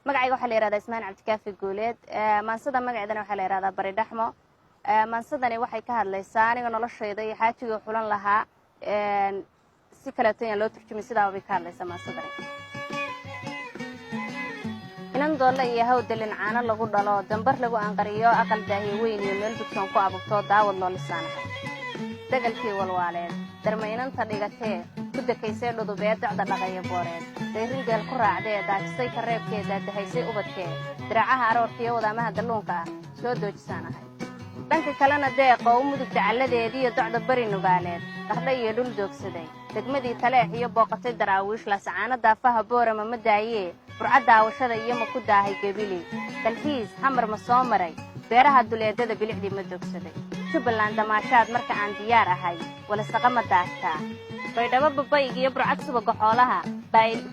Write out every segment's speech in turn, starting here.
magacayga waxaa la yiraahdaa Ismaan Cabdikaafi Guuleed maansada magaceedana waxaa la yiraahdaa Bari Dhaxmo maansadani waxay ka hadlaysaa aniga noloshayda iyo xaajiga xulan lahaa si kala tayan loo turjumay sidaa way ka hadlaysaa maansadani inan doole iyo hawdalin caana lagu dhalo dambar lagu anqariyo aqal daahiye weyn iyo meel dugsoon ku abugto daawad loo lisaanahay dagalkii walwaaleed darmaynanta dhigatee ku dakaysay dhudubeed dacda dhaqaya booreed dayrin geel ku raacdee daajisay ka reebkeeda dahaysay ubadkee diracaha aroorkiyo wadaamaha dalluunka ah soo doojisaanahay dhanka kalena deeqa u mudug dacalladeedii iyo docda bari nugaaleed qardha iyo dhul doogsaday degmadii taleex iyo booqatay daraawiish lasacaana daafaha boorama ma daayee burca daawashada iyo ma ku daahay gebili dalxiis xamar ma soo maray beeraha duleedada bilicdii ma doogsaday jubbaland damaashaad marka aan diyaar ahay walasaqa ma daagtaa baydhabo babayg iyo burcad subaga xoolaha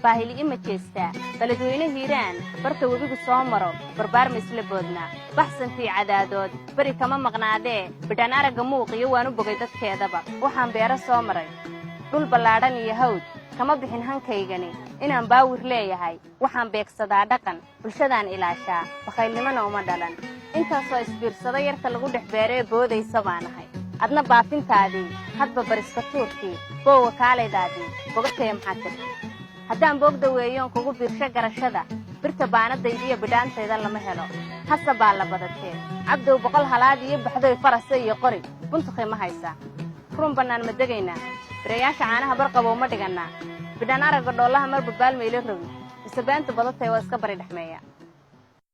baahili ima jeestaa beledweyne hiiraan barta webigu soo maro barbaar ma isla boodnaa baxsankii cadaadood beri kama maqnaadee bidhaan aragga muuqiyo waan u bogay dadkeedaba waxaan beero soo maray dhul ballaadhan iyo hawd kama bixin hankaygani inaan baawir leeyahay waxaan beegsadaa dhaqan bulshadaan ilaashaa bakhaylnimona uma dhalan intaasoo isbiirsada yarka lagu dhex beeree boodaysa baan ahay adna baafintaadii hadba bariska tuurkii boowa kaalaydaadii bogataya maxaa tirta haddaan boogda weeyoon kugu biirsho garashada birta baanadaydiiyo bidhaantayda lama helo hasa baa la badatee cabdow 100 halaad iyo baxdoy farasa iyo qori buntukhay ma haysaa run bannaan ma degaynaa birayaasha caanaha barqabow ma dhigannaa bidhaan aragga dhoolaha marba baalmaylo rogi mise beenta badatay waa iska bari dhexmeeya